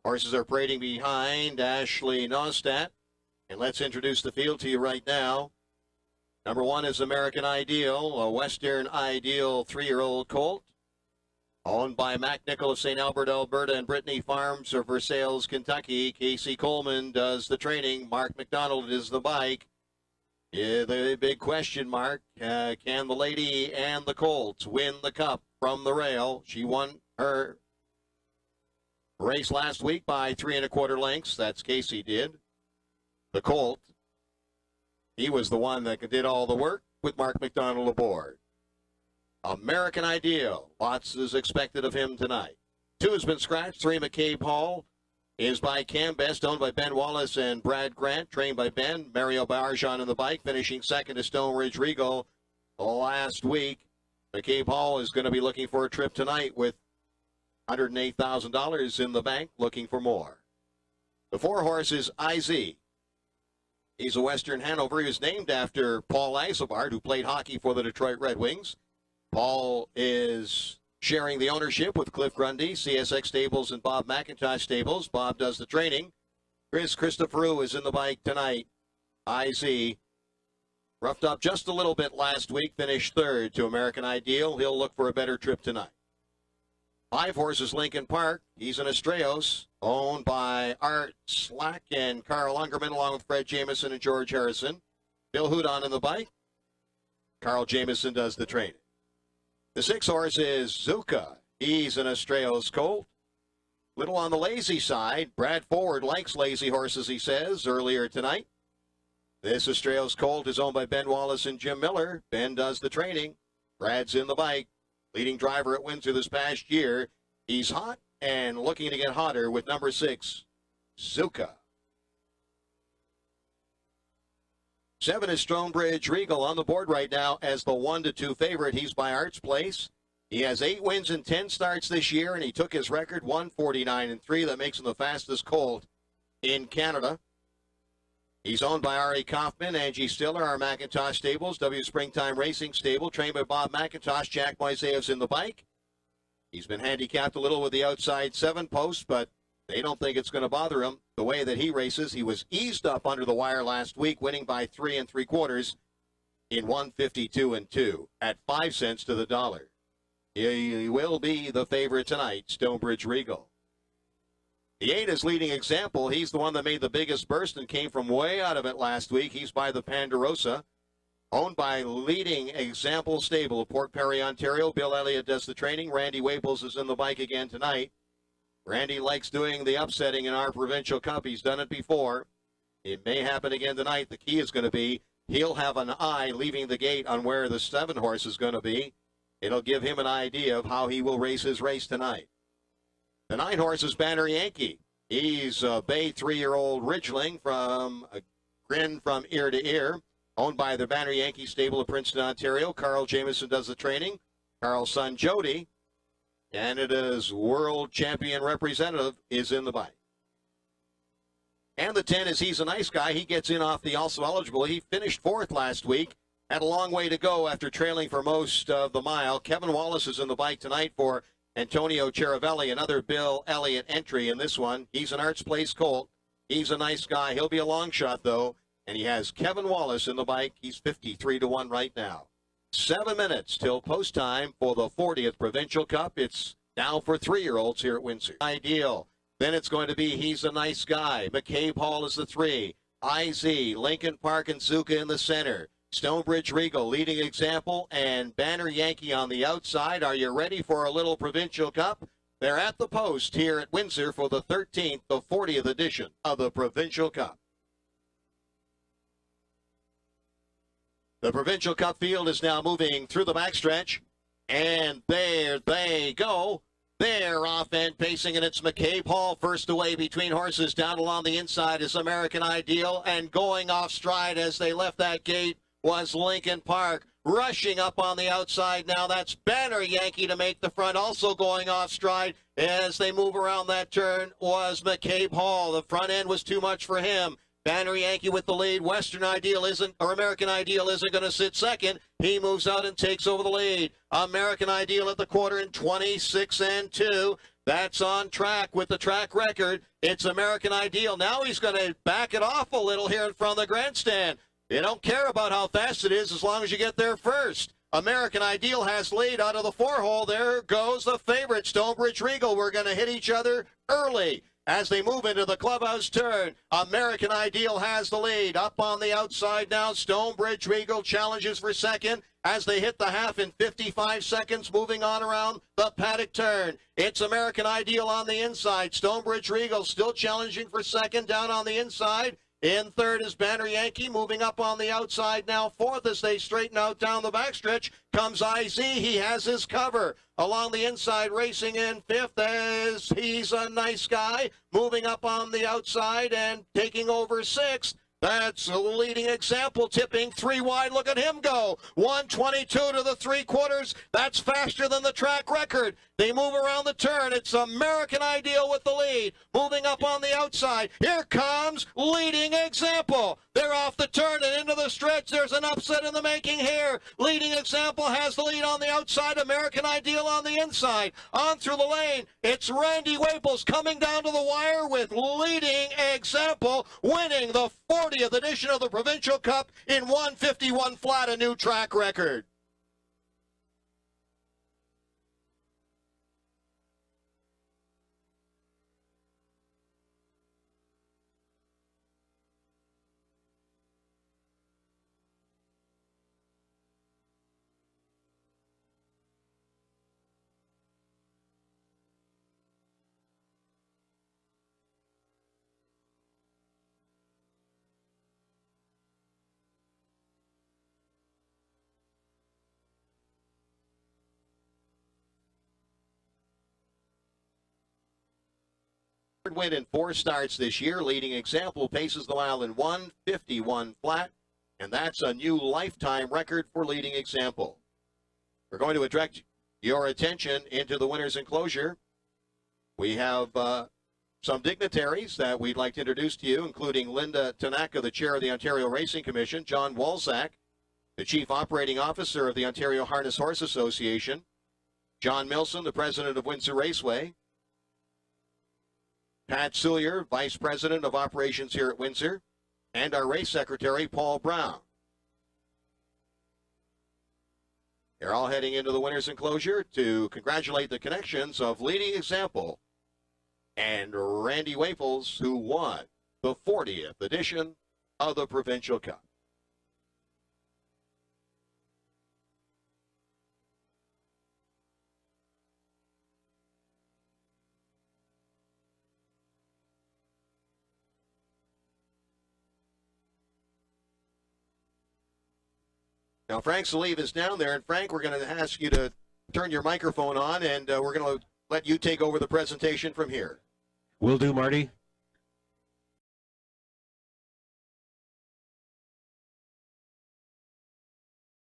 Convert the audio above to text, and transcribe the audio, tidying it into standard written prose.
Horses are parading behind Ashley Nostat. And let's introduce the field to you right now. Number 1 is American Ideal, a Western Ideal 3-year-old colt. Owned by Mac Nickel of St. Albert, Alberta, and Brittany Farms of Versailles, Kentucky. Casey Coleman does the training. Mark McDonald is the bike. Yeah, the big question mark, can the lady and the colts win the cup from the rail? She won her race last week by 3 1/4 lengths. That's Casey did. The colt, he was the one that did all the work with Mark McDonald aboard. American Ideal, lots is expected of him tonight. 2 has been scratched. 3, McCabe Hall, is by Cam Best, owned by Ben Wallace and Brad Grant, trained by Ben. Mario Barjon on the bike, finishing second to Stonebridge Regal last week. McCabe Hall is going to be looking for a trip tonight with $108,000 in the bank, looking for more. The 4 horse is IZ. He's a Western Hanover. He was named after Paul Eiselbart, who played hockey for the Detroit Red Wings. Paul is sharing the ownership with Cliff Grundy, CSX Stables, and Bob McIntosh Stables. Bob does the training. Christopher is in the bike tonight. IZ roughed up just a little bit last week, finished 3rd to American Ideal. He'll look for a better trip tonight. 5 horses, Lincoln Park. He's an Estrellos, owned by Art Slack and Carl Ungerman, along with Fred Jameson and George Harrison. Bill Houdon in the bike. Carl Jameson does the training. The 6 horse is Zuka. He's an Estrellos colt. Little on the lazy side. Brad Forward likes lazy horses, he says, earlier tonight. This Estrellos colt is owned by Ben Wallace and Jim Miller. Ben does the training. Brad's in the bike. Leading driver at Windsor this past year. He's hot and looking to get hotter with number 6, Zuka. 7 is Stonebridge Regal on the board right now as the 1-2 favorite. He's by Art's Place. He has 8 wins and 10 starts this year, and he took his record 149-3. That makes him the fastest colt in Canada. He's owned by Ari Kaufman, Angie Stiller, our McIntosh Stables, W Springtime Racing Stable, trained by Bob McIntosh. Jack Moiseev's in the bike. He's been handicapped a little with the outside 7 post, but they don't think it's going to bother him the way that he races. He was eased up under the wire last week, winning by 3 3/4 in 152-2 at 5 cents to the dollar. He will be the favorite tonight, Stonebridge Regal. The 8 is Leading Example. He's the one that made the biggest burst and came from way out of it last week. He's by the Ponderosa, owned by Leading Example Stable of Port Perry, Ontario. Bill Elliott does the training. Randy Waples is in the bike again tonight. Randy likes doing the upsetting in our Provincial Cup. He's done it before. It may happen again tonight. The key is going to be he'll have an eye leaving the gate on where the 7 horse is going to be. It'll give him an idea of how he will race his race tonight. The 9 horse is Banner Yankee. He's a bay 3-year-old Ridgeling from a grin from ear to ear, owned by the Banner Yankee Stable of Princeton, Ontario. Carl Jameson does the training. Carl's son Jody, Canada's world champion representative, is in the bike. And the 10 is He's a Nice Guy. He gets in off the also eligible. He finished 4th last week. Had a long way to go after trailing for most of the mile. Kevin Wallace is in the bike tonight for Antonio Cheravelli, another Bill Elliott entry in this one. He's an Arts Place colt. He's a nice guy. He'll be a long shot, though. And he has Kevin Wallace in the bike. He's 53-1 right now. 7 minutes till post time for the 40th Provincial Cup. It's now for 3-year-olds here at Windsor. Ideal. Then it's going to be He's a Nice Guy. McCabe Hall is the 3. IZ, Lincoln Park, and Zuka in the center. Stonebridge Regal, Leading Example, and Banner Yankee on the outside. Are you ready for a little Provincial Cup? They're at the post here at Windsor for the 13th, the 40th edition of the Provincial Cup. The Provincial Cup field is now moving through the backstretch, and there they go. They're off and pacing, and it's McCabe Hall first away between horses. Down along the inside is American Ideal, and going off stride as they left that gate was Lincoln Park. Rushing up on the outside now, that's Banner Yankee to make the front. Also going off stride as they move around that turn was McCabe Hall. The front end was too much for him. Banner Yankee with the lead. Western Ideal isn't, or American Ideal isn't going to sit second. He moves out and takes over the lead. American Ideal at the quarter in 26-2. That's on track with the track record. It's American Ideal. Now he's going to back it off a little here in front of the grandstand. You don't care about how fast it is as long as you get there first. American Ideal has lead out of the 4-hole. There goes the favorite, Stonebridge Regal. We're going to hit each other early as they move into the clubhouse turn. American Ideal has the lead. Up on the outside now, Stonebridge Regal challenges for second as they hit the half in 55 seconds, moving on around the paddock turn. It's American Ideal on the inside. Stonebridge Regal still challenging for second down on the inside. In third is Banner Yankee, moving up on the outside now. Fourth as they straighten out down the backstretch comes IZ. He has his cover. Along the inside, racing in fifth as He's a Nice Guy, moving up on the outside and taking over sixth. That's a leading example, tipping 3 wide. Look at him go. 122 to the 3/4. That's faster than the track record. They move around the turn. It's American Ideal with the lead. Moving up on the outside. Here comes leading example. They're off the turn and into the stretch. There's an upset in the making here. Leading example has the lead on the outside. American Ideal on the inside. On through the lane. It's Randy Waples coming down to the wire with leading example, winning the 40th edition of the Provincial Cup in 151 flat, a new track record. Win in 4 starts this year. Leading example paces the mile in 151 flat, and that's a new lifetime record for leading example. We're going to direct your attention into the winner's enclosure. We have some dignitaries that we'd like to introduce to you, including Linda Tanaka, the chair of the Ontario Racing Commission, John Walzak, the chief operating officer of the Ontario Harness Horse Association, John Milson, the president of Windsor Raceway, Pat Sullier, Vice President of Operations here at Windsor, and our race secretary, Paul Brown. They're all heading into the winner's enclosure to congratulate the connections of leading example and Randy Waples, who won the 40th edition of the Provincial Cup. Now, Frank Salive is down there, and Frank, we're going to ask you to turn your microphone on, and we're going to let you take over the presentation from here. Will do, Marty.